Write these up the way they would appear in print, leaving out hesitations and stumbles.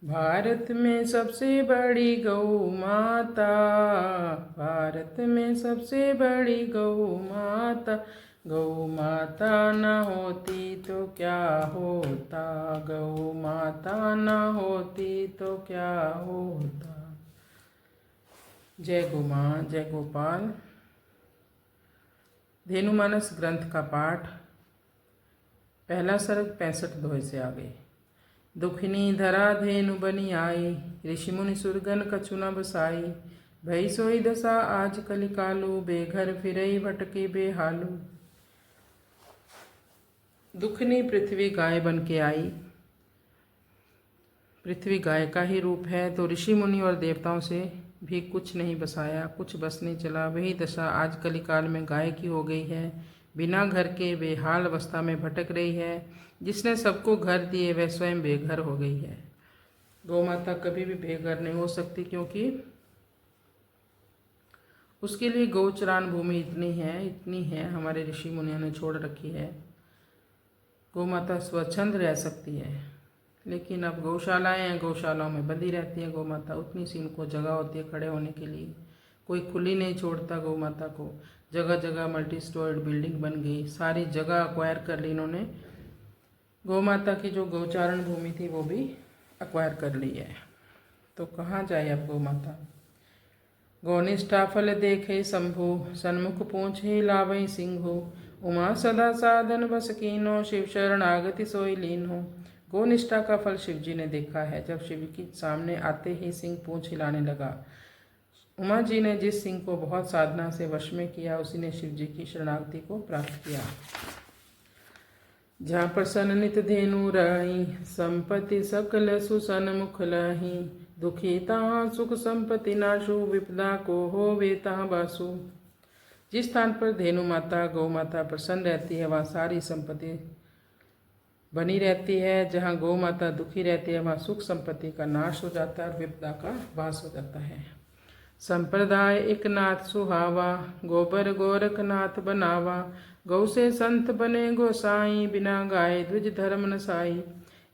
भारत में सबसे बड़ी गौ माता, भारत में सबसे बड़ी गौ माता, गौ माता न होती तो क्या होता, गौ माता न होती तो क्या होता। जय गौ माँ, जय गोपाल। धेनुमानस ग्रंथ का पाठ। पहला सर्ग 65 दोहे से आगे। दुखिनी धरा धेनु बनी आई, ऋषि मुनि सुरगन कछु न बसाई। भई सोई दशा आज कलिकालू, बेघर फिरई भटकी बेहालू। दुखनी पृथ्वी गाय बन के आई। पृथ्वी गाय का ही रूप है, तो ऋषि मुनि और देवताओं से भी कुछ नहीं बसाया, कुछ बस नहीं चला। वही दशा आज कलिकाल में गाय की हो गई है। बिना घर के बेहाल अवस्था में भटक रही है। जिसने सबको घर दिए वह स्वयं बेघर हो गई है। गौ माता कभी भी बेघर नहीं हो सकती, क्योंकि उसके लिए गौचरान भूमि इतनी है हमारे ऋषि मुनियों ने छोड़ रखी है। गौ माता स्वच्छंद रह सकती है, लेकिन अब गौशालाएं हैं, गौशालाओं में बंधी रहती है गौ माता। उतनी सी उनको जगह होती है खड़े होने के लिए। कोई खुली नहीं छोड़ता गौ माता को। जगह जगह मल्टी स्टोर्ड बिल्डिंग बन गई, सारी जगह अक्वायर कर ली इन्होंने। गौ माता की जो गौचारण भूमि थी वो भी अक्वायर कर ली है। तो कहाँ जाए अब गौ माता। गौनिष्ठा फल देखे शंभु, सन्मुख पूछे लावई सिंह। उमा सदा साधन बस कीनो, शिव शरणागति सोई लीन हो। गोनिष्ठा का फल शिव जी ने देखा है। जब शिव के सामने आते ही सिंह पूंछ हिलाने लगा। उमा जी ने जिस सिंह को बहुत साधना से वश में किया, उसी ने शिव जी की शरणागति को प्राप्त किया। जहाँ प्रसन्न नित धेनु रही, संपत्ति सकल सुसन मुख लही। दुखी तहाँ सुख संपत्ति नाशु, विपदा को होवे तहाँ बासु। जिस स्थान पर धेनु माता गौ माता प्रसन्न रहती है, वहाँ सारी संपत्ति बनी रहती है। जहाँ गौ माता दुखी रहती है, वहाँ सुख संपत्ति का नाश हो जाता है और विपदा का वास हो जाता है। संप्रदाय एक नाथ सुहावा, गोबर गोरख नाथ बनावा। गौ से संत बने गोसाई, बिना गाय द्विज धर्म नसाई।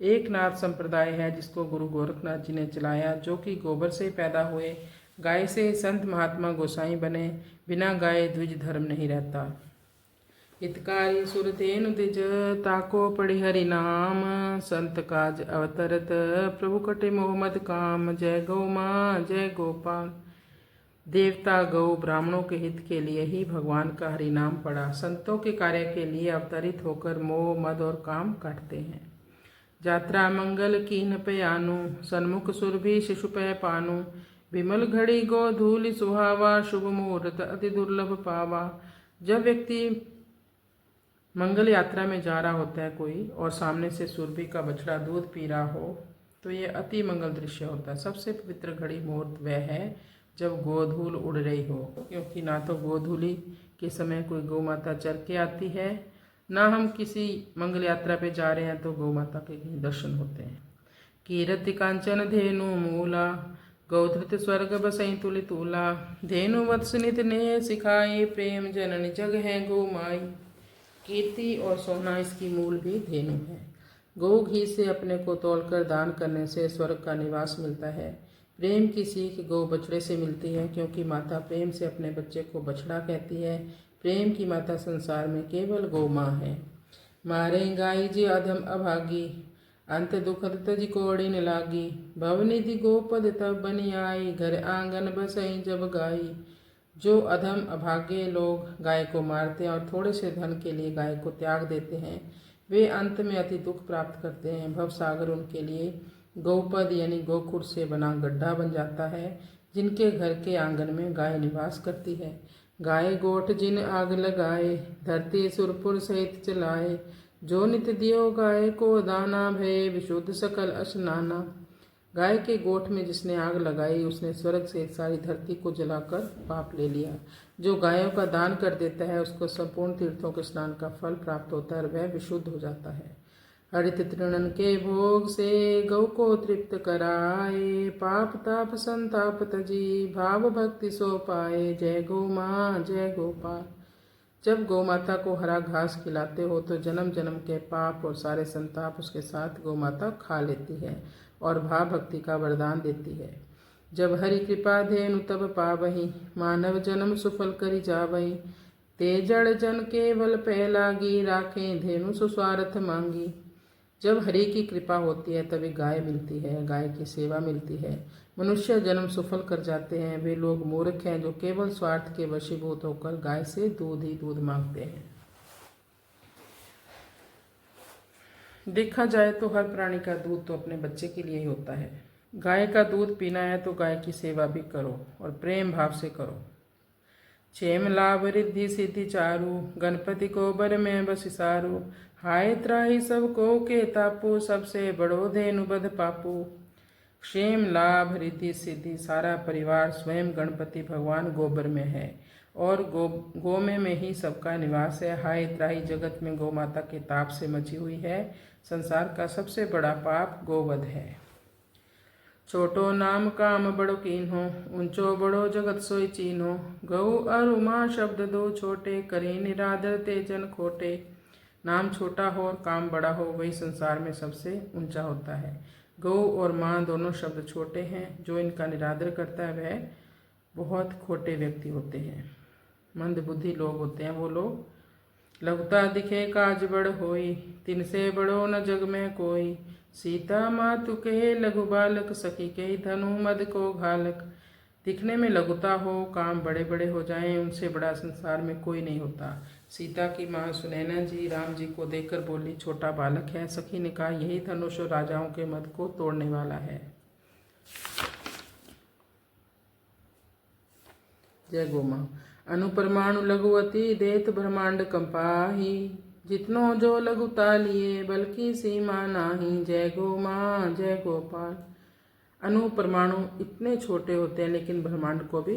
एक नाथ संप्रदाय है जिसको गुरु गोरखनाथ जी ने चलाया, जो कि गोबर से पैदा हुए। गाय से संत महात्मा गोसाई बने, बिना गाय द्विज धर्म नहीं रहता। हितकारी सुरतेनु द्विज, ताको पढ़ि हरि नाम। संत काज अवतरत, प्रभु कटे मोहम्मद काम। जय गौ माँ, जय गोपाल। देवता गौ ब्राह्मणों के हित के लिए ही भगवान का हरि नाम पढ़ा। संतों के कार्य के लिए अवतरित होकर मोह मद और काम काटते हैं। यात्रा मंगल कीन पयानु, सन्मुख सुरभि शिशु पय पानु। विमल घड़ी गो धूलि सुहावा, शुभ मुहूर्त अति दुर्लभ पावा। जब व्यक्ति मंगल यात्रा में जा रहा होता है कोई, और सामने से सुरभि का बछड़ा दूध पी रहा हो, तो ये अति मंगल दृश्य होता है। सबसे पवित्र घड़ी मुहूर्त वह है जब गोधूल उड़ रही हो, क्योंकि ना तो गोधूली के समय कोई गौ माता चर के आती है, ना हम किसी मंगल यात्रा पे जा रहे हैं तो गौ माता के दर्शन होते हैं। कीरति कांचन धेनु मूला, गौधृत स्वर्ग बसई तुलि तूला। धेनु वत्स नित ने सिखाई, प्रेम जननी जग है गौ माई। कीर्ति और सोना इसकी मूल भी धेनु है। गौ घी से अपने को तौलकर दान करने से स्वर्ग का निवास मिलता है। प्रेम की सीख गौ बछड़े से मिलती है, क्योंकि माता प्रेम से अपने बच्चे को बछड़ा कहती है। प्रेम की माता संसार में केवल गौ माँ है। मारे गाई जी अधम अभागी, अंत दुखद तज कोड़ी न लागी। भवनिधि गोपद तब बनी आई, घर आंगन बसई जब गाई। जो अधम अभागे लोग गाय को मारते हैं और थोड़े से धन के लिए गाय को त्याग देते हैं, वे अंत में अति दुख प्राप्त करते हैं। भवसागर उनके लिए गौपद यानी गोखुर से बना गड्ढा बन जाता है, जिनके घर के आंगन में गाय निवास करती है। गाय गोठ जिन आग लगाए, धरती सुरपुर सहित चलाए। जो नित दियो गाय को दाना, भय विशुद्ध सकल स्नाना। गाय के गोठ में जिसने आग लगाई, उसने स्वर्ग से सारी धरती को जलाकर पाप ले लिया। जो गायों का दान कर देता है, उसको संपूर्ण तीर्थों के स्नान का फल प्राप्त होता है और वह विशुद्ध हो जाता है। हरित तृणन के भोग से गौ को तृप्त कराए, पाप ताप संताप तजी, भाव भक्ति सो पाए। जय गौ माँ, जय गोपाल। जब गौ माता को हरा घास खिलाते हो तो जन्म जन्म के पाप और सारे संताप उसके साथ गौ माता खा लेती है और भाव भक्ति का वरदान देती है। जब हरि कृपा धेनु तब पावही, मानव जन्म सुफल करी जावही। ते जड़ जन केवल पहलागी, राखें धेनु सुस्वार्थ मांगी। जब हरि की कृपा होती है तभी गाय मिलती है, गाय की सेवा मिलती है। मनुष्य जन्म सफल कर जाते हैं वे लोग मूर्ख हैं जो केवल स्वार्थ के वशीभूत होकर गाय से दूध ही दूध मांगते हैं। देखा जाए तो हर प्राणी का दूध तो अपने बच्चे के लिए ही होता है। गाय का दूध पीना है तो गाय की सेवा भी करो और प्रेम भाव से करो। क्षेम लाभ रिद्धि सिद्धि चारु, गणपति को बर में बस सारू। हाय त्राही सब को के तापू, सबसे बड़ो धेनु बध पापू। क्षेम लाभ रिद्धि सिद्धि, सारा परिवार स्वयं गणपति भगवान गोबर में है और गो में ही सबका निवास है। हाय त्राही जगत में गौ माता के ताप से मची हुई है। संसार का सबसे बड़ा पाप गोवध है। छोटो नाम काम बड़ो कीन्हो, ऊंचो बड़ो जगत सोई चीन्हो। गौ अरु माँ शब्द दो छोटे, करी निरादर ते जन खोटे। नाम छोटा हो और काम बड़ा हो वही संसार में सबसे ऊंचा होता है। गौ और माँ दोनों शब्द छोटे हैं, जो इनका निरादर करता है वह बहुत खोटे व्यक्ति होते हैं, मंद बुद्धि लोग होते हैं वो लोग। लघुता दिखे काज बड़ होई, तिनसे बड़ो न जग में कोई। सीता मातु कहे लघु बालक, सखी कही धनु मद को घालक। दिखने में लघुता हो, काम बड़े बड़े हो जाएं, उनसे बड़ा संसार में कोई नहीं होता। सीता की माँ सुनैना जी राम जी को देखकर बोली छोटा बालक है। सखी ने कहा यही धनुष और राजाओं के मद को तोड़ने वाला है। जय गो माँ। अनुपरमाणु लघुवती, देत ब्रह्मांड कंपाही। जितनो जो लघुता लिए, बल्कि सीमा नाही। जय गो माँ जय गोपाल। अणु परमाणु इतने छोटे होते हैं लेकिन ब्रह्मांड को भी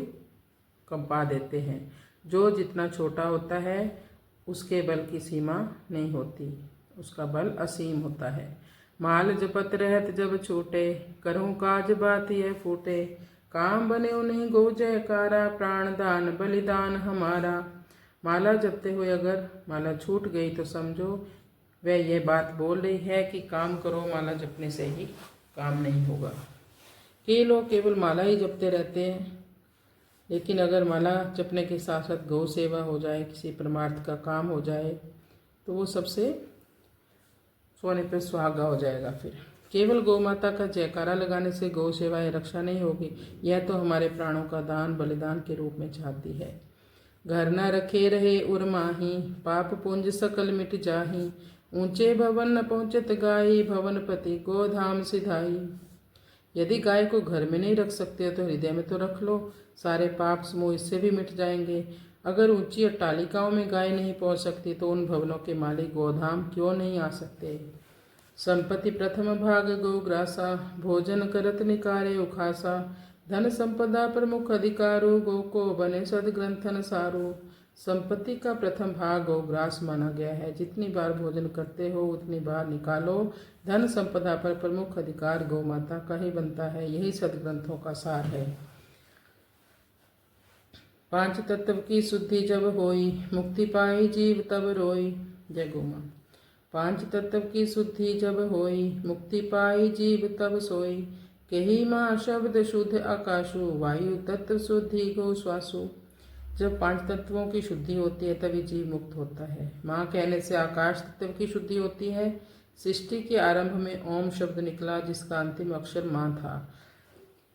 कंपा देते हैं। जो जितना छोटा होता है उसके बल की सीमा नहीं होती, उसका बल असीम होता है। माल जपत रहत जब छूटे, करूँ काज बात यह फूटे। काम बने उन्हें गो जयकारा, प्राण दान बलिदान हमारा। माला जपते हुए अगर माला छूट गई तो समझो वह यह बात बोल रही है कि काम करो, माला जपने से ही काम नहीं होगा। कई लोग केवल माला ही जपते रहते हैं, लेकिन अगर माला जपने के साथ साथ गौ सेवा हो जाए, किसी परमार्थ का काम हो जाए तो वो सबसे सोने पे सुहागा हो जाएगा। फिर केवल गौ माता का जयकारा लगाने से गौ सेवा या रक्षा नहीं होगी, यह तो हमारे प्राणों का दान बलिदान के रूप में चाहती है। घर न रखे रहे उर्माही, पाप पुंज सकल मिट जाही। ऊंचे भवन न पहुँचत गाई, भवनपति गोधाम सिधाई। यदि गाय को घर में नहीं रख सकते तो हृदय में तो रख लो, सारे पाप समूह इससे भी मिट जाएंगे। अगर ऊंची अट्टालिकाओं में गाय नहीं पहुंच सकती तो उन भवनों के मालिक गोधाम क्यों नहीं आ सकते। संपत्ति प्रथम भाग गौग्रासा, भोजन करत निकारे उखासा। धन संपदा प्रमुख अधिकारो, गौ को बने सदग्रंथन सारो। संपत्ति का प्रथम भाग गौग्रास माना गया है। जितनी बार भोजन करते हो उतनी बार निकालो। धन संपदा पर प्रमुख अधिकार गौ माता का ही बनता है, यही सदग्रंथों का सार है। पांच तत्व की शुद्धि जब होई, मुक्ति पाई जीव तब रोई। जय गौ माँ। पांच तत्व की शुद्धि जब होई, मुक्ति पाई जीव तब सोई। कही माँ शब्द शुद्ध आकाशु, वायु तत्व शुद्धि गो श्वासु। जब पांच तत्वों की शुद्धि होती है तभी जीव मुक्त होता है। माँ कहने से आकाश तत्व की शुद्धि होती है। सृष्टि के आरंभ में ओम शब्द निकला जिसका अंतिम अक्षर माँ था।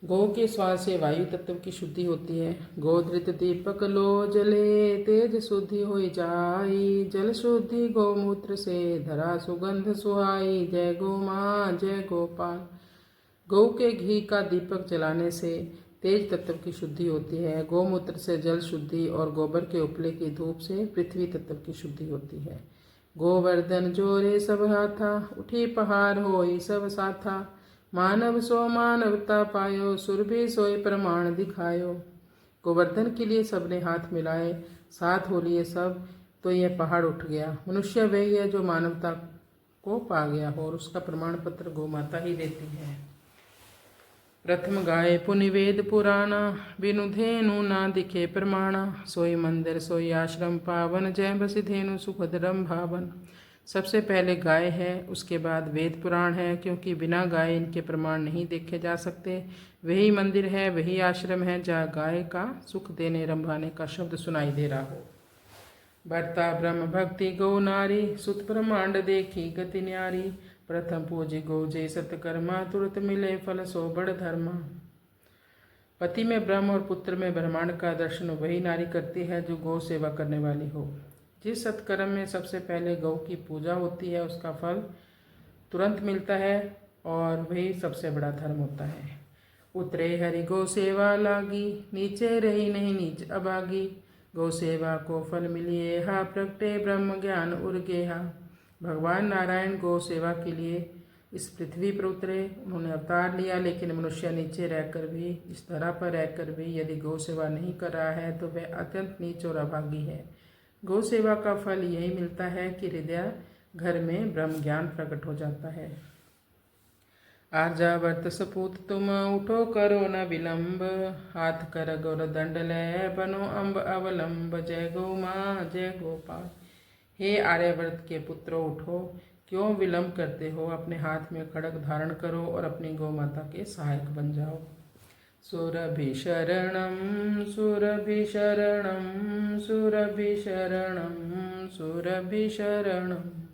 गौ के श्वास से वायु तत्व की शुद्धि होती है। गोधृत दीपक लो जले, तेज शुद्धि हो जाई। जल शुद्धि गौमूत्र से, धरा सुगंध सुहाई। जय गौ माँ जय गोपाल। गौ के घी का दीपक जलाने से तेज तत्व की शुद्धि होती है। गौमूत्र से जल शुद्धि और गोबर के उपले की धूप से पृथ्वी तत्व की शुद्धि होती है। गोवर्धन जोरे सब हाथा, उठी पहाड़ होई सब साथा। मानव सो मानवता पायो, सुर भी सोई प्रमाण दिखायो। गोवर्धन के लिए सबने हाथ मिलाए, साथ हो लिए सब, तो यह पहाड़ उठ गया। मनुष्य वही है जो मानवता को पा गया हो और उसका प्रमाण पत्र गौ माता ही देती है। प्रथम गाय पुनिवेद पुराना, बिनु धेनु ना दिखे प्रमाणा। सोई मंदिर सोई आश्रम पावन, जय बसि धेनु सुखद रम भावन। सबसे पहले गाय है, उसके बाद वेद पुराण है, क्योंकि बिना गाय इनके प्रमाण नहीं देखे जा सकते। वही मंदिर है, वही आश्रम है जहाँ गाय का सुख देने रंभाने का शब्द सुनाई दे रहा हो। भरता ब्रह्म भक्ति गौ नारी, सुत ब्रह्मांड देखी गति न्यारी। प्रथम पूजी गौ जय सतकर्मा, तुरंत मिले फल सो बड़ धर्मा। पति में ब्रह्म और पुत्र में ब्रह्मांड का दर्शन वही नारी करती है जो गौ सेवा करने वाली हो। जिस सत्कर्म में सबसे पहले गौ की पूजा होती है उसका फल तुरंत मिलता है और वही सबसे बड़ा धर्म होता है। उतरे हरि गौ सेवा लागी, नीचे रही नहीं नीच अभागी। गौ सेवा को फल मिलिए हा, प्रगटे ब्रह्म ज्ञान उर्गेहा। भगवान नारायण गौ सेवा के लिए इस पृथ्वी पर उतरे, उन्होंने अवतार लिया, लेकिन मनुष्य नीचे रहकर भी, इस धरा पर रहकर भी यदि गौ सेवा नहीं कर रहा है तो वह अत्यंत नीच और अभागी है। गौ सेवा का फल यही मिलता है कि हृदय घर में ब्रह्म ज्ञान प्रकट हो जाता है। आर्यावर्त सपूत तुम उठो करो न विलंब, हाथ कर गौर दंड लय बनो अम्ब अवलंब। जय गौ माँ जय गोपाल। हे आर्यावर्त के पुत्रों, उठो, क्यों विलंब करते हो? अपने हाथ में खड्ग धारण करो और अपनी गौ माता के सहायक बन जाओ। सुरभि शरणम सुरभि शरणम सुरभि शरणम सुरभि शरणम।